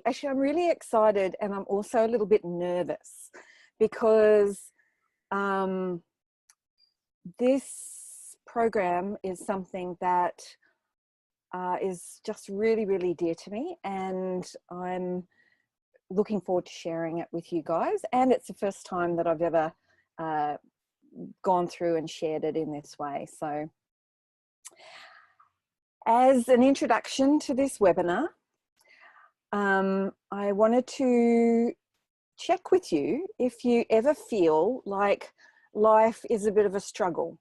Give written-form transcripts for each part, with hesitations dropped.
actually, I'm really excited, and I'm also a little bit nervous because this program is something that is just really, really dear to me, and I'm looking forward to sharing it with you guys. And it's the first time that I've ever gone through and shared it in this way. So as an introduction to this webinar, I wanted to check with you if you ever feel like life is a bit of a struggle,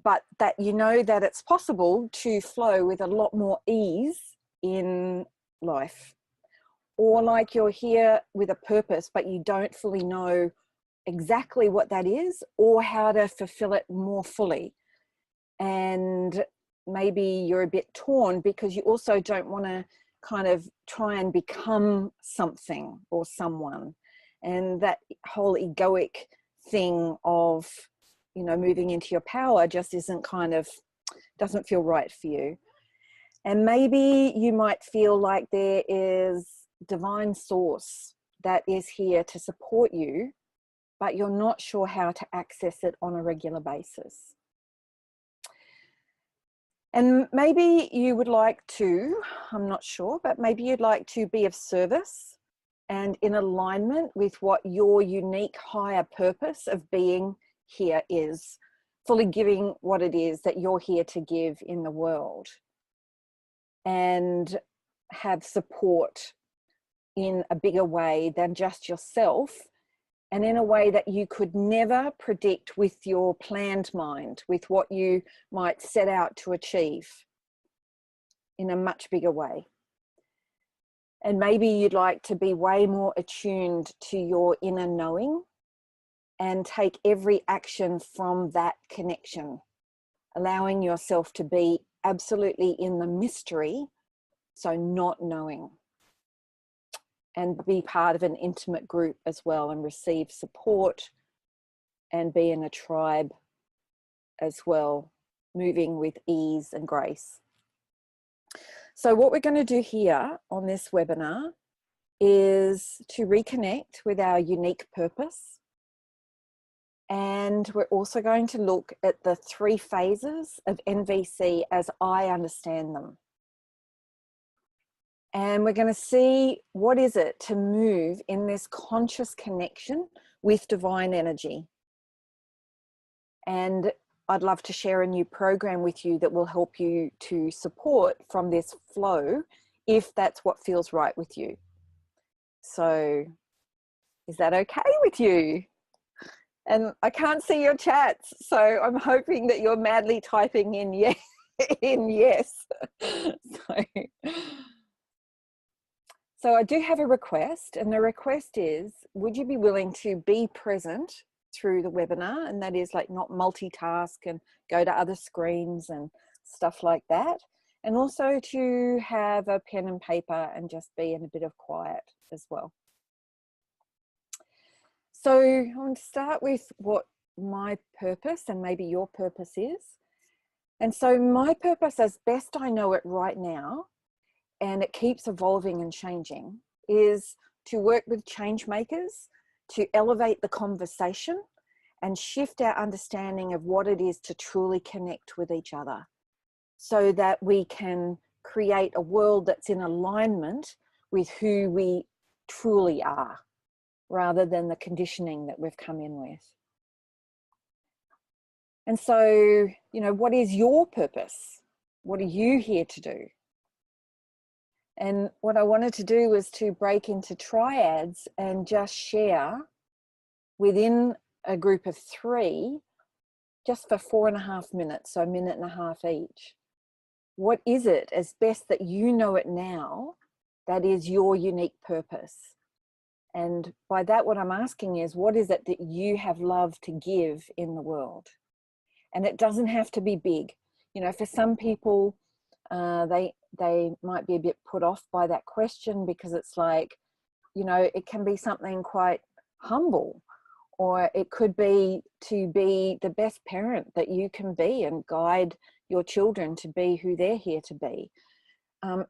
but that you know that it's possible to flow with a lot more ease in life, or like you're here with a purpose but you don't fully know exactly what that is or how to fulfill it more fully. And maybe you're a bit torn because you also don't want to kind of try and become something or someone, and that whole egoic thing of, you know, moving into your power just isn't kind of, doesn't feel right for you. And maybe you might feel like there is divine source that is here to support you, but you're not sure how to access it on a regular basis. And maybe you would like to, I'm not sure, but maybe you'd like to be of service and in alignment with what your unique higher purpose of being here is, fully giving what it is that you're here to give in the world, and have support in a bigger way than just yourself, and in a way that you could never predict with your planned mind, with what you might set out to achieve in a much bigger way. And maybe you'd like to be way more attuned to your inner knowing and take every action from that connection, allowing yourself to be absolutely in the mystery, so not knowing, and be part of an intimate group as well and receive support and be in a tribe as well, moving with ease and grace. So what we're going to do here on this webinar is to reconnect with our unique purpose. And we're also going to look at the 3 phases of NVC as I understand them. And we're going to see what is it to move in this conscious connection with divine energy. And I'd love to share a new program with you that will help you to support from this flow, if that's what feels right with you. So is that okay with you? And I can't see your chats, so I'm hoping that you're madly typing in yes. So I do have a request, and the request is, would you be willing to be present through the webinar? And that is like not multitask and go to other screens and stuff like that. And also to have a pen and paper and just be in a bit of quiet as well. So I want to start with what my purpose and maybe your purpose is. And so my purpose, as best I know it right now, and it keeps evolving and changing, is to work with change makers to elevate the conversation and shift our understanding of what it is to truly connect with each other, so that we can create a world that's in alignment with who we truly are, rather than the conditioning that we've come in with. And so, you know, what is your purpose? What are you here to do? And what I wanted to do was to break into triads and just share within a group of 3, just for 4.5 minutes, so 1.5 minutes each. What is it, as best that you know it now, that is your unique purpose? And by that, what I'm asking is, what is it that you have love to give in the world? And it doesn't have to be big. You know, for some people, they might be a bit put off by that question, because it's like, you know, it can be something quite humble, or it could be to be the best parent that you can be and guide your children to be who they're here to be.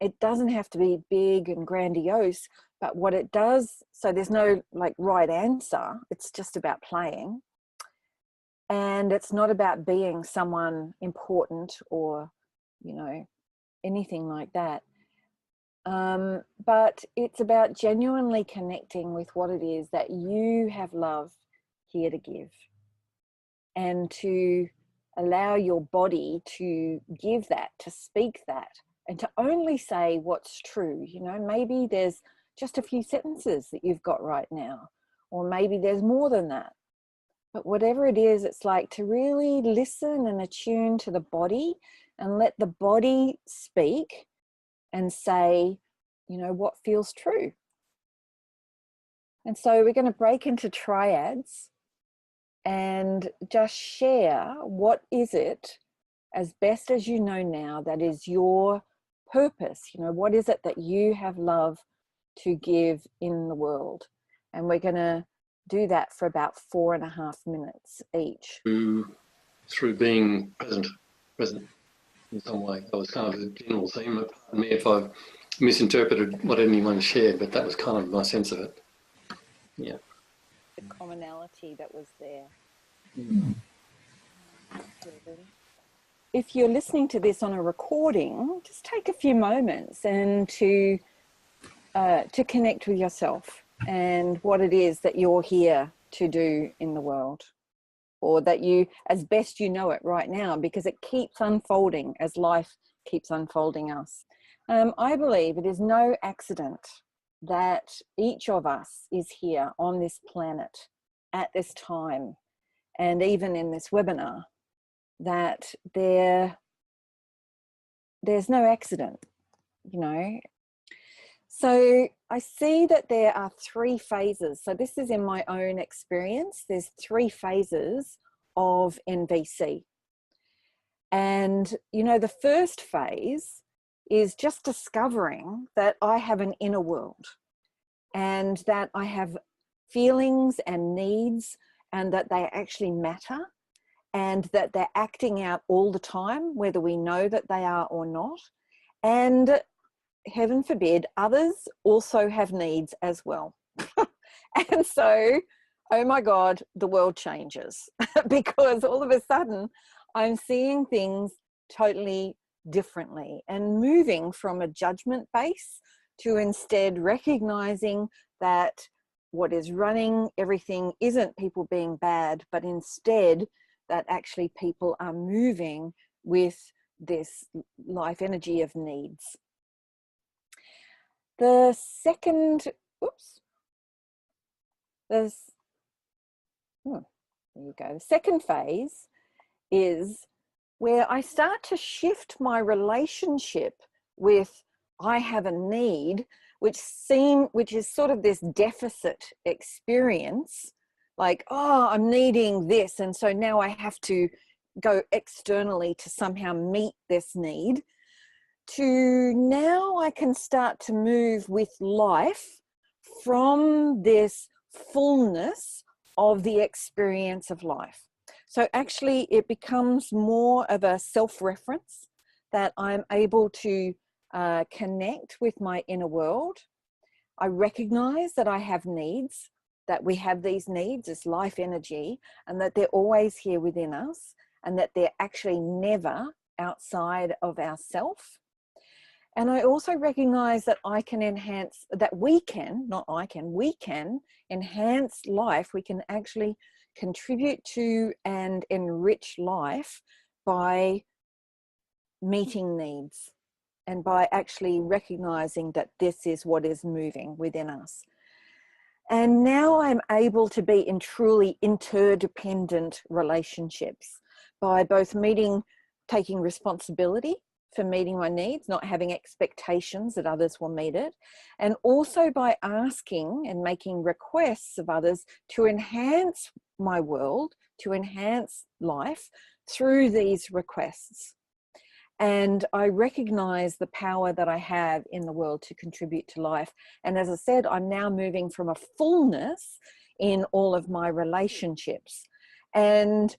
It doesn't have to be big and grandiose, but what it does, so there's no like right answer, it's just about playing. And it's not about being someone important or, you know, anything like that. But it's about genuinely connecting with what it is that you have love here to give, and to allow your body to give that, to speak that, and to only say what's true. You know, maybe there's just a few sentences that you've got right now, or maybe there's more than that. But whatever it is, it's like to really listen and attune to the body and let the body speak and say, you know, what feels true. And so we're going to break into triads and just share what is it, as best as you know now, that is your purpose. You know, what is it that you have love to give in the world? And we're going to do that for about 4.5 minutes each. Through being present in some way. That was kind of a general theme. Pardon me if I've misinterpreted what anyone shared, but that was kind of my sense of it. Yeah. The commonality that was there. If you're listening to this on a recording, just take a few moments and to connect with yourself and what it is that you're here to do in the world, or that you, as best you know it right now, because it keeps unfolding as life keeps unfolding us. I believe it is no accident that each of us is here on this planet at this time, and even in this webinar, that there's no accident, you know. So I see that there are 3 phases. So this is in my own experience. There's 3 phases of NVC. And, you know, the first phase is just discovering that I have an inner world, and that I have feelings and needs, and that they actually matter, and that they're acting out all the time, whether we know that they are or not. And heaven forbid, others also have needs as well. And so, oh my God, the world changes because all of a sudden I'm seeing things totally differently, and moving from a judgment base to instead recognizing that what is running everything isn't people being bad, but instead that actually people are moving with this life energy of needs. The second, there you go. The second phase is where I start to shift my relationship with I have a need, which is sort of this deficit experience, like, oh, I'm needing this, and so now I have to go externally to somehow meet this need, to now I can start to move with life from this fullness of the experience of life. So actually it becomes more of a self-reference, that I'm able to connect with my inner world. I recognize that I have needs, that we have these needs as life energy, and that they're always here within us, and that they're actually never outside of ourself. And I also recognize that I can enhance, that we can, not I can, we can enhance life. We can actually contribute to and enrich life by meeting needs, and by actually recognizing that this is what is moving within us. And now I'm able to be in truly interdependent relationships by both taking responsibility for meeting my needs, not having expectations that others will meet it, and also by asking and making requests of others to enhance my world, to enhance life through these requests. And I recognize the power that I have in the world to contribute to life. And as I said, I'm now moving from a fullness in all of my relationships. And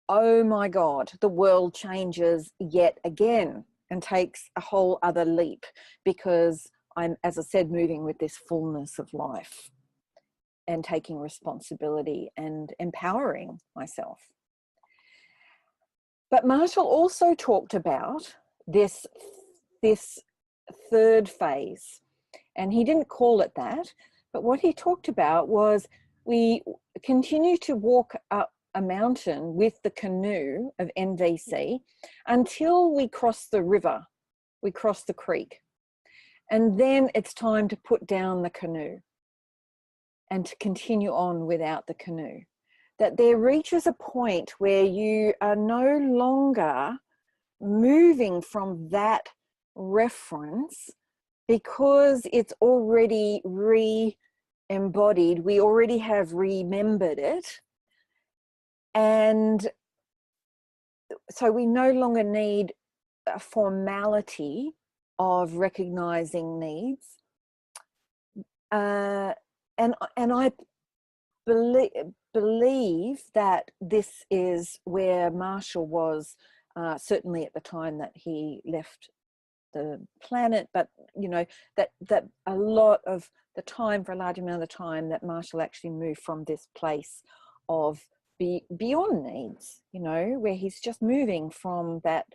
oh my God, the world changes yet again, and takes a whole other leap, because I'm, as I said, moving with this fullness of life and taking responsibility and empowering myself. But Marshall also talked about this third phase, and he didn't call it that, but what he talked about was we continue to walk up a mountain with the canoe of NVC until we cross the river, we cross the creek, and then it's time to put down the canoe and to continue on without the canoe. That there reaches a point where you are no longer moving from that reference, because it's already re-embodied. We already have remembered it. And so we no longer need a formality of recognizing needs. And I believe that this is where Marshall was, certainly at the time that he left the planet, but you know, that a lot of the time, for a large amount of the time, that Marshall actually moved from this place of beyond needs, you know, where he's just moving from that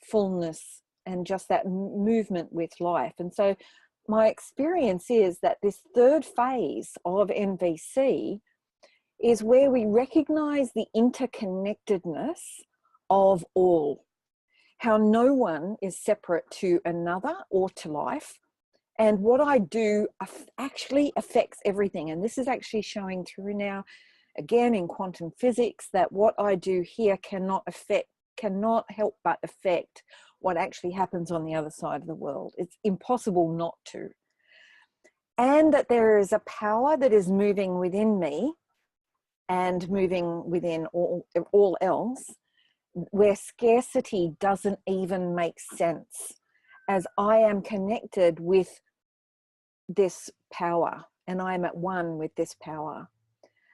fullness and just that movement with life. And so my experience is that this third phase of NVC is where we recognize the interconnectedness of all, how no one is separate to another or to life. And what I do actually affects everything. And this is actually showing through now, again, in quantum physics, that what I do here cannot help but affect what actually happens on the other side of the world. It's impossible not to. And that there is a power that is moving within me and moving within all else, where scarcity doesn't even make sense, as I am connected with this power and I am at one with this power,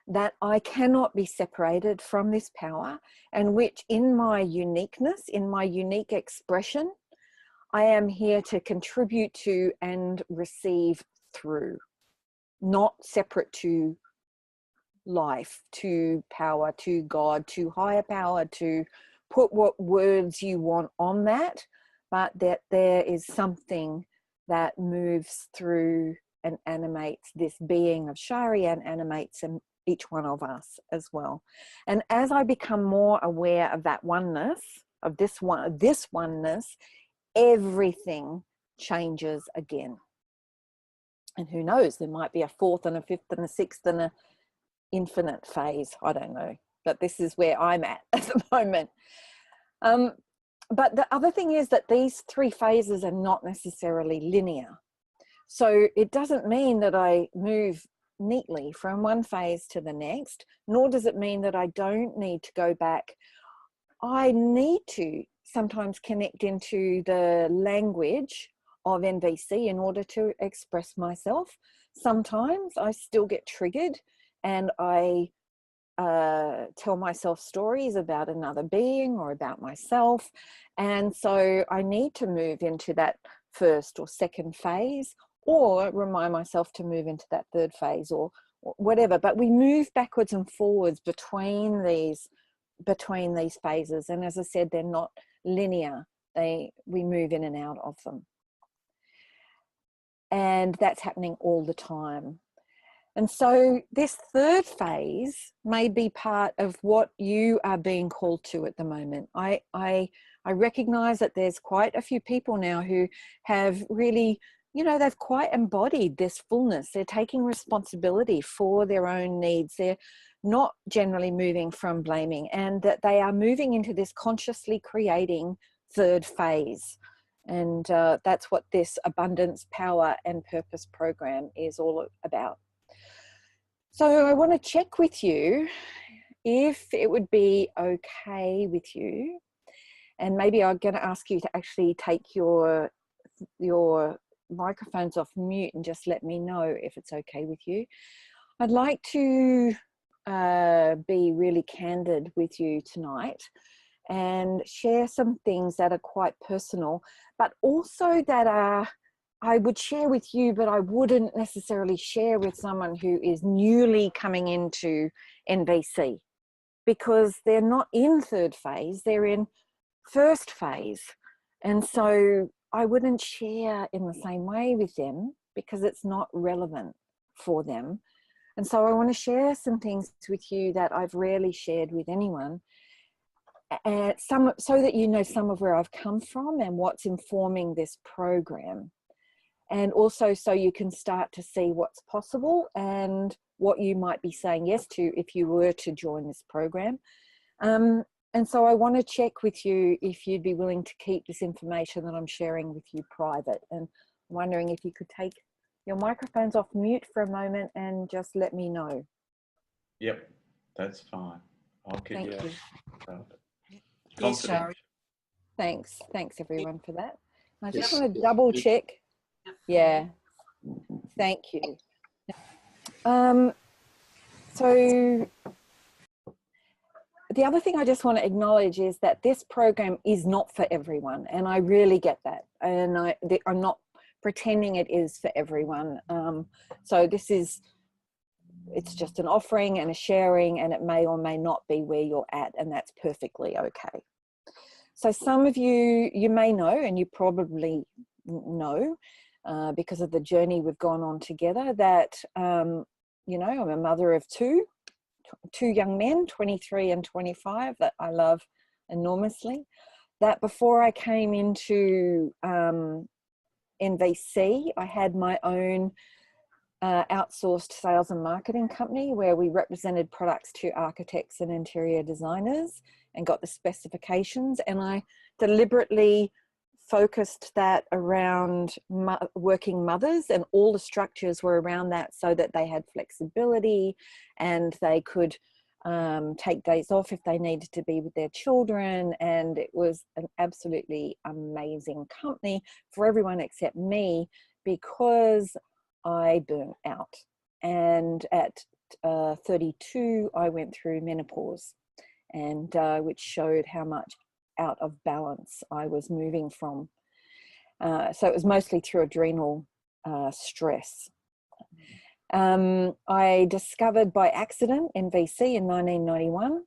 that I cannot be separated from this power, and which in my uniqueness, in my unique expression, I am here to contribute to and receive through, not separate to life, to power, to God, to higher power, to put what words you want on that, but that there is something that moves through and animates this being of Shari and animates each one of us as well. And as I become more aware of that oneness, of this oneness, everything changes again. And who knows, there might be a fourth and a fifth and a sixth and a infinite phase, I don't know, but this is where I'm at the moment. But the other thing is that these three phases are not necessarily linear. So it doesn't mean that I move neatly from one phase to the next, nor does it mean that I don't need to go back. I need to sometimes connect into the language of NVC in order to express myself. Sometimes I still get triggered and I tell myself stories about another being or about myself. And so I need to move into that first or second phase, or remind myself to move into that third phase, or whatever. But we move backwards and forwards between these phases. And as I said, they're not linear. We move in and out of them. And that's happening all the time. And so this third phase may be part of what you are being called to at the moment. I recognize that there's quite a few people now who have really, you know, they've quite embodied this fullness. They're taking responsibility for their own needs. They're not generally moving from blaming, and that they are moving into this consciously creating third phase. And that's what this abundance, power, and purpose program is all about. So I want to check with you if it would be okay with you, and maybe I'm going to ask you to actually take your microphones off mute and just let me know if it's okay with you. I'd like to be really candid with you tonight and share some things that are quite personal, but also that are, I would share with you, but I wouldn't necessarily share with someone who is newly coming into NVC, because they're not in third phase, they're in first phase. And so I wouldn't share in the same way with them because it's not relevant for them. And so I want to share some things with you that I've rarely shared with anyone, and some, so that you know some of where I've come from and what's informing this program. And also so you can start to see what's possible and what you might be saying yes to if you were to join this program. And so I want to check with you if you'd be willing to keep this information that I'm sharing with you private. And I'm wondering if you could take your microphones off mute for a moment and just let me know. Yep, that's fine. I'll keep Thank you. Yes, Shari. Thanks everyone for that. I just Yes. want to double check. Yeah, thank you. So the other thing I just want to acknowledge is that this program is not for everyone, and I really get that, and I'm not pretending it is for everyone. So it's just an offering and a sharing, and it may or may not be where you're at, and that's perfectly okay. So some of you may know, and you probably know, because of the journey we've gone on together, that, you know, I'm a mother of two young men, 23 and 25, that I love enormously. That before I came into NVC, I had my own outsourced sales and marketing company where we represented products to architects and interior designers and got the specifications, and I deliberately focused that around working mothers, and all the structures were around that so that they had flexibility and they could take days off if they needed to be with their children. And it was an absolutely amazing company for everyone except me, because I burnt out. And at 32, I went through menopause, and which showed how much out of balance I was moving from. So it was mostly through adrenal stress. I discovered by accident NVC in 1991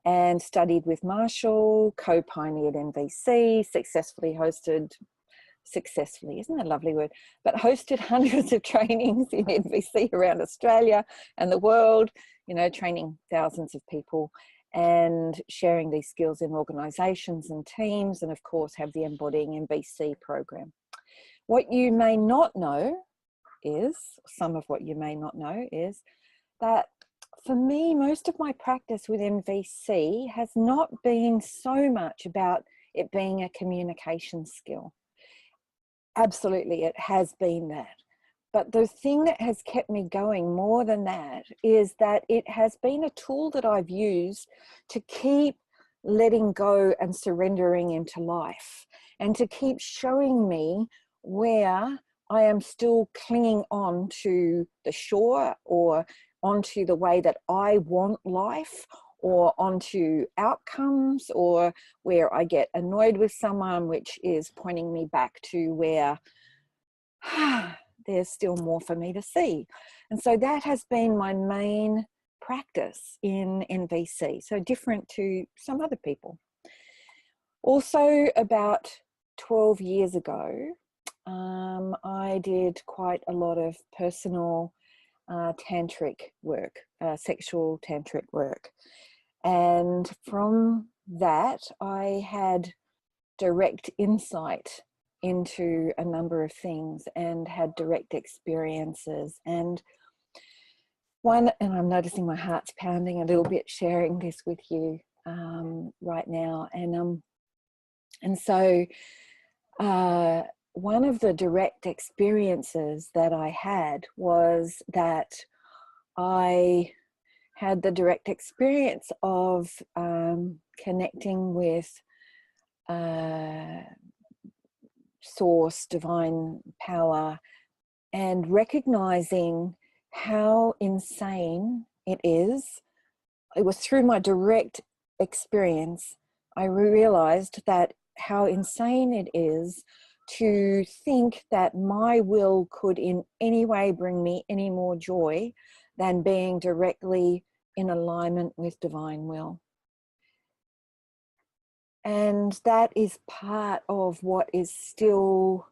and studied with Marshall, co-pioneered NVC, successfully, isn't that a lovely word, but hosted hundreds of trainings in NVC around Australia and the world, you know, training thousands of people and sharing these skills in organisations and teams, and of course have the Embodying NVC program. What you may not know is, some of what you may not know is that for me, most of my practice with NVC has not been so much about it being a communication skill. Absolutely, it has been that. But the thing that has kept me going more than that is that it has been a tool that I've used to keep letting go and surrendering into life, and to keep showing me where I am still clinging on to the shore, or onto the way that I want life, or onto outcomes, or where I get annoyed with someone, which is pointing me back to where there's still more for me to see. And so that has been my main practice in NVC, so different to some other people. Also, about 12 years ago, I did quite a lot of personal tantric work, sexual tantric work. And from that, I had direct insight into a number of things and had direct experiences. And I'm noticing my heart's pounding a little bit sharing this with you right now. And so one of the direct experiences that I had was that I had the direct experience of connecting with source, divine power, and recognizing how insane it is. It was through my direct experience I realized that how insane it is to think that my will could in any way bring me any more joy than being directly in alignment with divine will. And that is part of what is still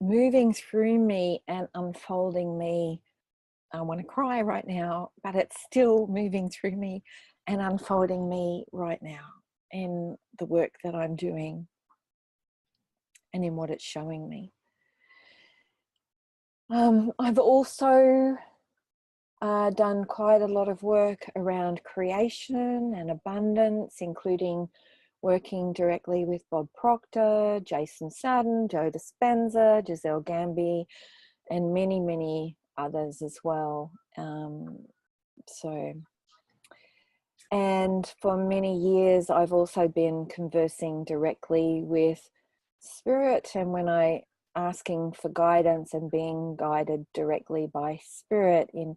moving through me and unfolding me. I want to cry right now, but it's still moving through me and unfolding me right now in the work that I'm doing and in what it's showing me. I've also done quite a lot of work around creation and abundance, including working directly with Bob Proctor, Jason Sarden, Joe Dispenza, Giselle Gamby, and many, many others as well. And for many years, I've also been conversing directly with Spirit, and when I asking for guidance and being guided directly by Spirit in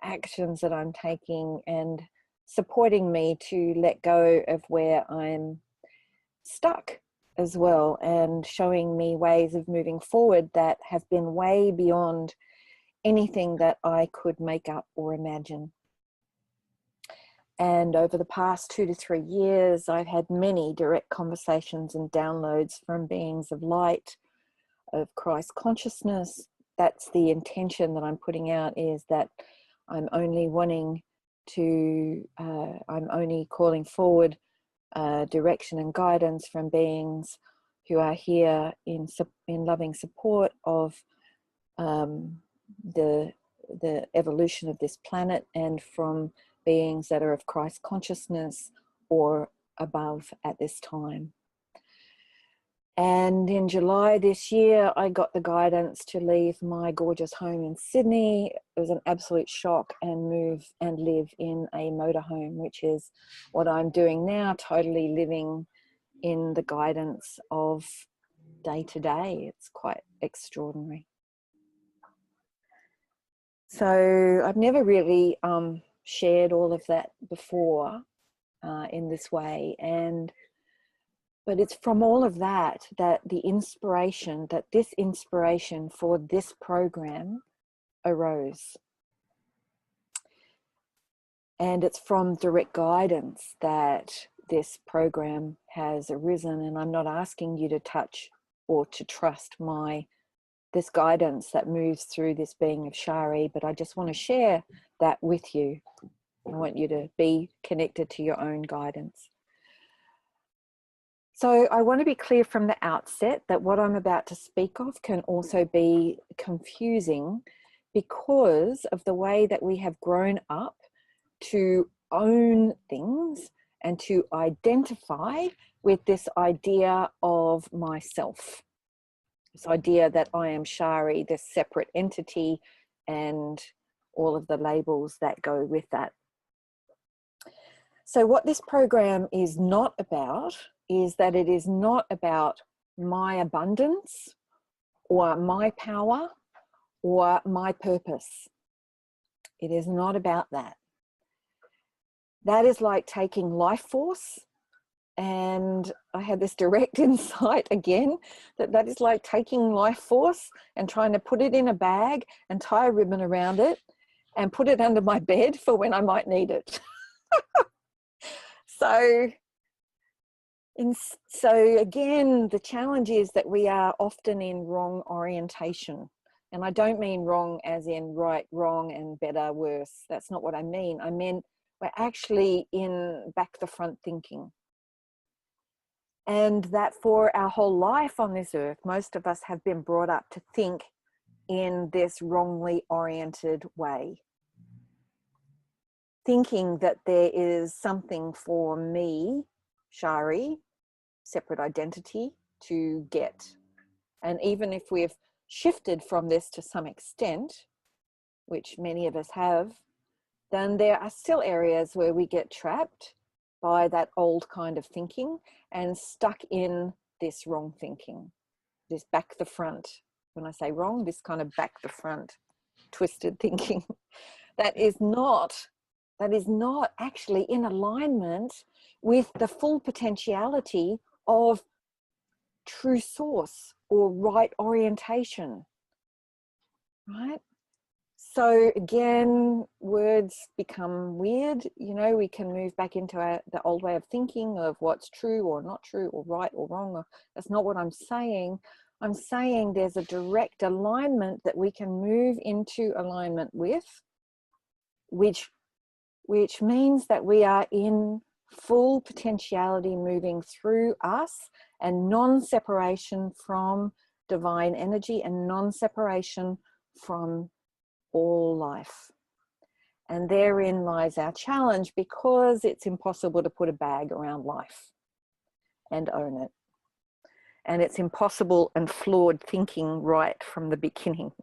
actions that I'm taking and supporting me to let go of where I'm stuck as well, and showing me ways of moving forward that have been way beyond anything that I could make up or imagine. And over the past 2 to 3 years, I've had many direct conversations and downloads from beings of light, of Christ consciousness. That's the intention that I'm putting out, is that I'm only wanting to, I'm only calling forward direction and guidance from beings who are here in loving support of the evolution of this planet, and from beings that are of Christ consciousness or above at this time. And in July this year, I got the guidance to leave my gorgeous home in Sydney. It was an absolute shock, and move and live in a motorhome, which is what I'm doing now, totally living in the guidance of day to day. It's quite extraordinary. So I've never really shared all of that before in this way, but it's from all of that that this inspiration for this program arose. And it's from direct guidance that this program has arisen, and I'm not asking you to touch or to trust this guidance that moves through this being of Shari, but I just want to share that with you. I want you to be connected to your own guidance. So I want to be clear from the outset that what I'm about to speak of can also be confusing, because of the way that we have grown up to own things and to identify with this idea of myself. This idea that I am Shari, this separate entity, and all of the labels that go with that. So what this program is not about is that it is not about my abundance or my power or my purpose. It is not about that. That is like taking life force, and I had this direct insight again, that is like taking life force and trying to put it in a bag and tie a ribbon around it and put it under my bed for when I might need it. So again, the challenge is that we are often in wrong orientation. And I don't mean wrong as in right, wrong, and better, worse. That's not what I mean. I mean, we're actually in back the front thinking. And that for our whole life on this earth, most of us have been brought up to think in this wrongly oriented way. Thinking that there is something for me, Shari, separate identity, to get. And even if we've shifted from this to some extent, which many of us have, then there are still areas where we get trapped by that old kind of thinking and stuck in this wrong thinking, this back the front. When I say wrong, this kind of back the front, twisted thinking that is not that is not actually in alignment with the full potentiality of true source or right orientation, right? So again, words become weird. You know, we can move back into the old way of thinking of what's true or not true or right or wrong. That's not what I'm saying. I'm saying there's a direct alignment that we can move into alignment with, which means that we are in full potentiality moving through us, and non-separation from divine energy and non-separation from all life. And therein lies our challenge, because it's impossible to put a bag around life and own it. And it's impossible and flawed thinking right from the beginning.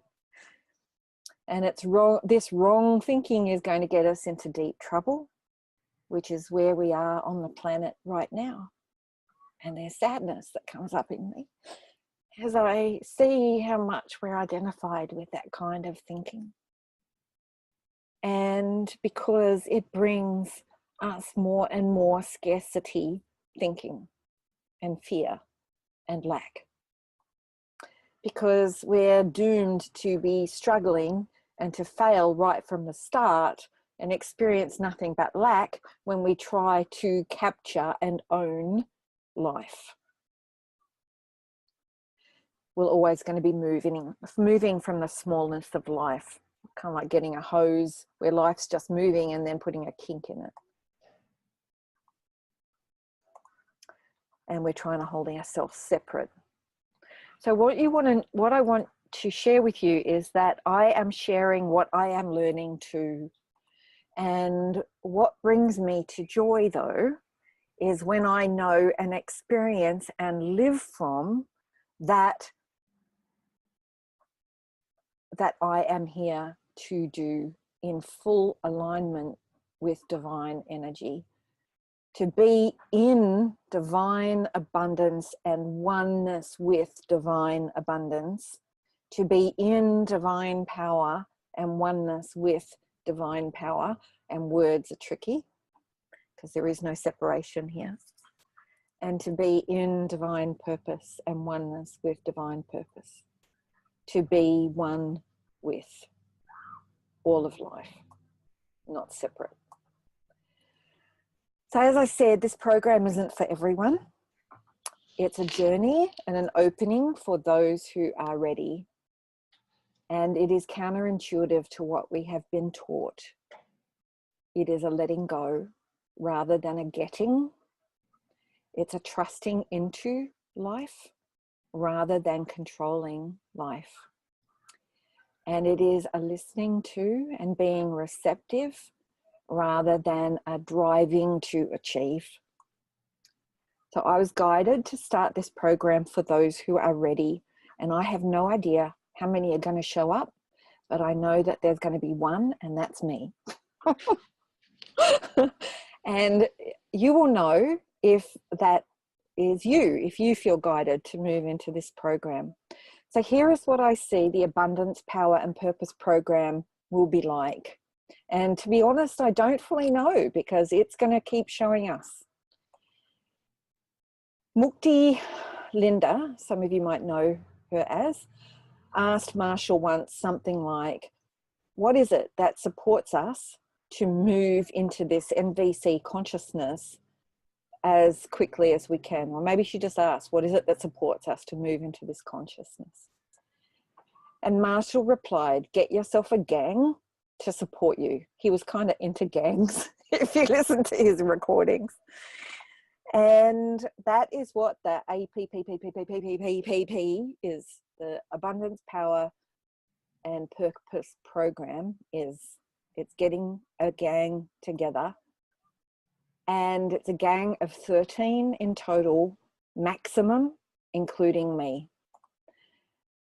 And it's wrong. This wrong thinking is going to get us into deep trouble, which is where we are on the planet right now. And there's sadness that comes up in me as I see how much we're identified with that kind of thinking. And because it brings us more and more scarcity thinking and fear and lack. Because we're doomed to be struggling and to fail right from the start and experience nothing but lack when we try to capture and own life. We're always going to be moving from the smallness of life, kind of like getting a hose where life's just moving and then putting a kink in it. And we're trying to hold ourselves separate. So what I want to share with you is that I am sharing what I am learning too. And what brings me to joy, though, is when I know and experience and live from that I am here to do in full alignment with divine energy, to be in divine abundance and oneness with divine abundance, to be in divine power and oneness with divine power. And words are tricky because there is no separation here. And to be in divine purpose and oneness with divine purpose, to be one with all of life, not separate. So as I said, this program isn't for everyone. It's a journey and an opening for those who are ready. And it is counterintuitive to what we have been taught. It is a letting go rather than a getting. It's a trusting into life rather than controlling life. And it is a listening to and being receptive rather than a driving to achieve. So I was guided to start this program for those who are ready. And I have no idea how many are going to show up, but I know that there's going to be one, and that's me. And you will know if that is you, if you feel guided to move into this program. So here is what I see the Abundance, Power and Purpose program will be like. And to be honest, I don't fully know, because it's going to keep showing us. Mukti Linda, some of you might know her as, asked Marshall once something like, what is it that supports us to move into this NVC consciousness as quickly as we can? Or maybe she just asked, what is it that supports us to move into this consciousness? And Marshall replied, get yourself a gang to support you. He was kind of into gangs, if you listen to his recordings. And that is what the APPPPPPPPP is, the Abundance, Power and Purpose program is. It's getting a gang together. And it's a gang of 13 in total, maximum, including me.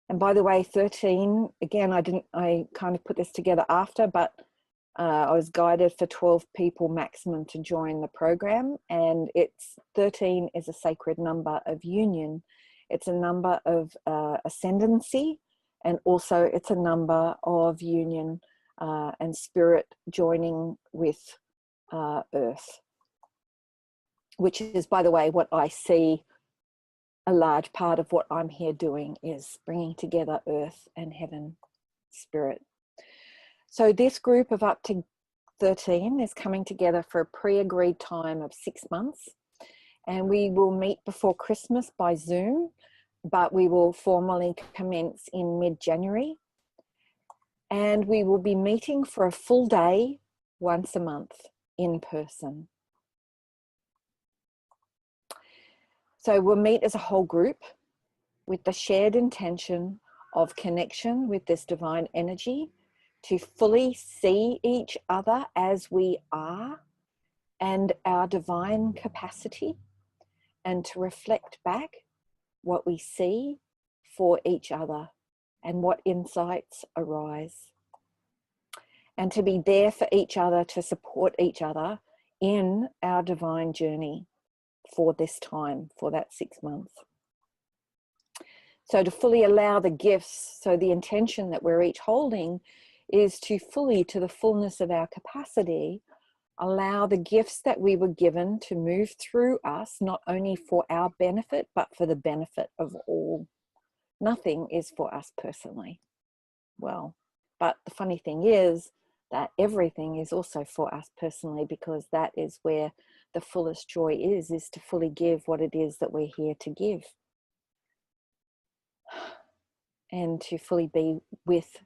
And by the way, 13, again, I kind of put this together after, but I was guided for 12 people maximum to join the program. And 13 is a sacred number of union. It's a number of ascendancy, and also it's a number of union and spirit joining with earth, which is, by the way, what I see a large part of what I'm here doing is bringing together earth and heaven spirit. So this group of up to 13 is coming together for a pre-agreed time of 6 months, and we will meet before Christmas by Zoom, but we will formally commence in mid-January, and we will be meeting for a full day once a month in person. So we'll meet as a whole group with the shared intention of connection with this divine energy, to fully see each other as we are and our divine capacity, and to reflect back what we see for each other and what insights arise, and to be there for each other, to support each other in our divine journey for this time, for that 6 months. So to fully allow the gifts, so the intention that we're each holding is to fully, to the fullness of our capacity, allow the gifts that we were given to move through us, not only for our benefit, but for the benefit of all. Nothing is for us personally. Well, but the funny thing is that everything is also for us personally, because that is where the fullest joy is to fully give what it is that we're here to give. And to fully be with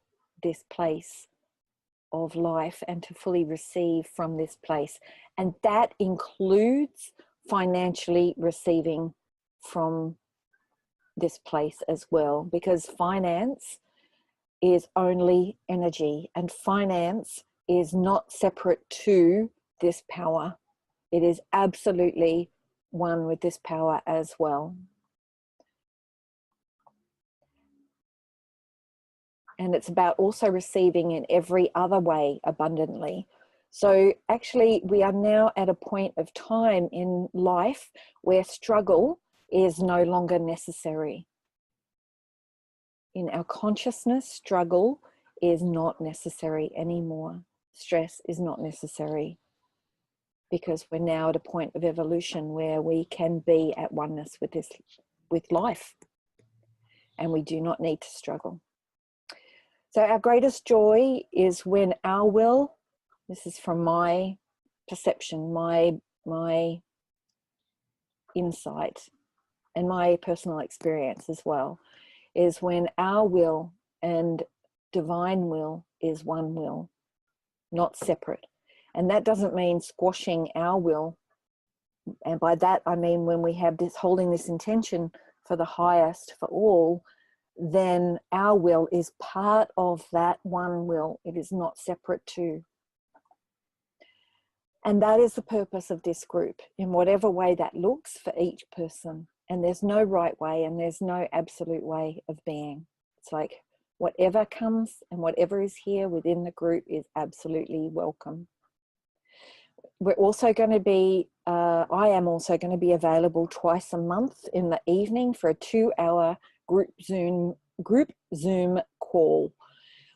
this place of life and to fully receive from this place. And that includes financially receiving from this place as well, because finance is only energy, and finance is not separate to this power. It is absolutely one with this power as well. And it's about also receiving in every other way abundantly. So actually, we are now at a point of time in life where struggle is no longer necessary. In our consciousness, struggle is not necessary anymore. Stress is not necessary, because we're now at a point of evolution where we can be at oneness with this, with life, and we do not need to struggle. So our greatest joy is when our will, this is from my perception, my insight, and my personal experience as well, is when our will and divine will is one will, not separate. And that doesn't mean squashing our will. And by that, I mean when we have this, holding this intention for the highest, for all, then our will is part of that one will. It is not separate to. And that is the purpose of this group, in whatever way that looks for each person. And there's no right way, and there's no absolute way of being. It's like whatever comes and whatever is here within the group is absolutely welcome. We're also going to be, I am also going to be available twice a month in the evening for a 2-hour group Zoom call,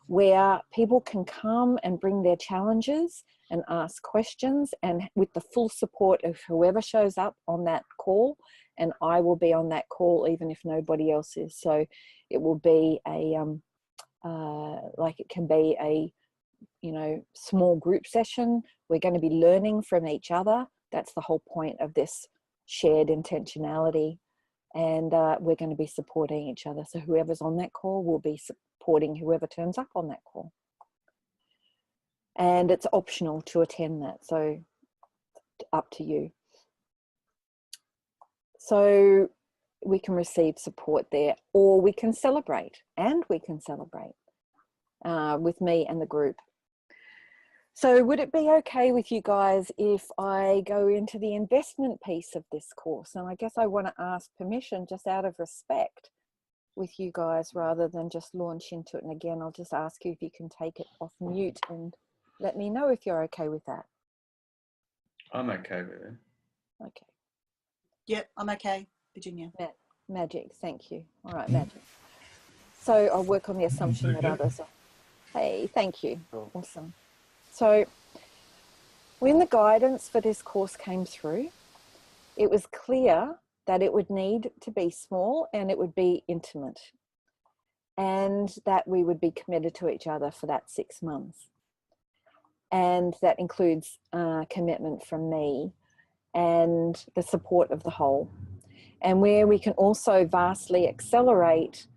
where people can come and bring their challenges and ask questions, and with the full support of whoever shows up on that call. And I will be on that call even if nobody else is. So it will be a like it can be a, you know, small group session. We're going to be learning from each other. That's the whole point of this shared intentionality. And we're going to be supporting each other. So whoever's on that call will be supporting whoever turns up on that call. And it's optional to attend that, so up to you. So we can receive support there, or we can celebrate, and we can celebrate with me and the group. So would it be okay with you guys if I go into the investment piece of this course? And I guess I want to ask permission, just out of respect with you guys, rather than just launch into it. And again, I'll just ask you if you can take it off mute and let me know if you're okay with that. I'm okay with it. Okay. Yep, I'm okay, Virginia. Magic, thank you. All right, magic. So I'll work on the assumption that others are. Hey, thank you. Cool. Awesome. So when the guidance for this course came through, it was clear that it would need to be small and it would be intimate, and that we would be committed to each other for that 6 months. And that includes commitment from me and the support of the whole. And where we can also vastly accelerate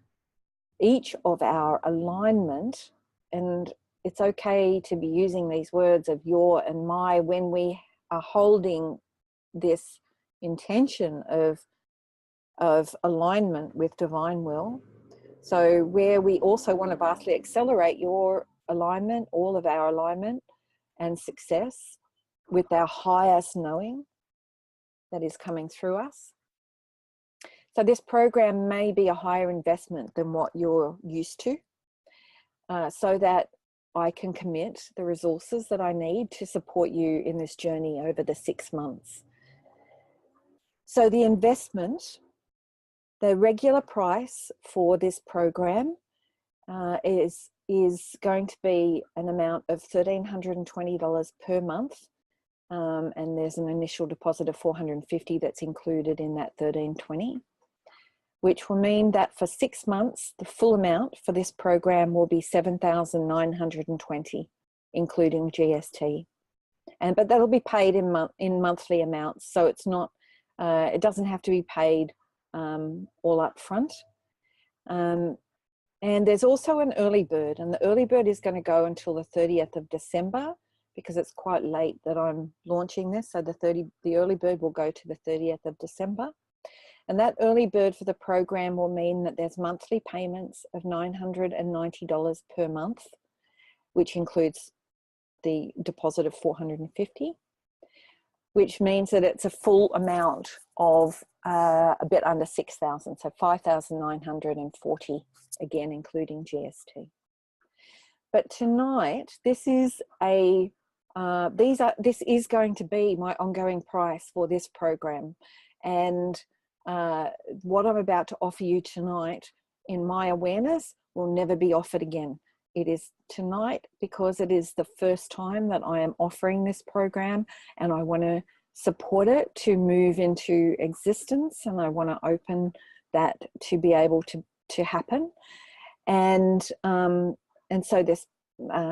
each of our alignment, and it's okay to be using these words of your and my when we are holding this intention of alignment with divine will. So where we also want to vastly accelerate your alignment, all of our alignment and success with our highest knowing that is coming through us. So this program may be a higher investment than what you're used to, so that I can commit the resources that I need to support you in this journey over the 6 months. So the investment, the regular price for this program is going to be an amount of $1,320 per month. And there's an initial deposit of $450 that's included in that $1,320, which will mean that for 6 months, the full amount for this program will be $7,920, including GST. But that'll be paid in monthly amounts, so it's not. It doesn't have to be paid all up front. And there's also an early bird, and the early bird is going to go until the 30th of December because it's quite late that I'm launching this. So the early bird will go to the 30th of December. And that early bird for the program will mean that there's monthly payments of $990 per month, which includes the deposit of $450, which means that it's a full amount of a bit under $6,000, so $5,940, again, including GST. But tonight, this is going to be my ongoing price for this program. And what I'm about to offer you tonight in my awareness will never be offered again. It is tonight because it is the first time that I am offering this program, and I want to support it to move into existence, and I want to open that to be able to happen. And so there's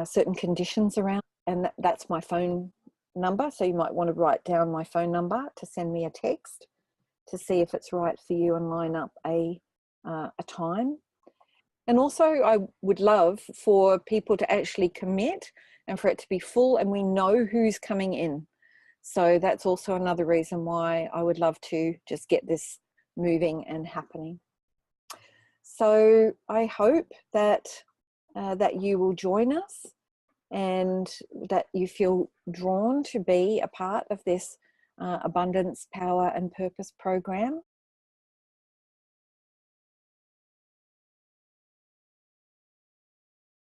certain conditions around, and that's my phone number. So you might want to write down my phone number to send me a text to see if it's right for you and line up a time. And also I would love for people to actually commit and for it to be full and we know who's coming in. So that's also another reason why I would love to just get this moving and happening. So I hope that that you will join us and that you feel drawn to be a part of this Abundance, Power and Purpose program.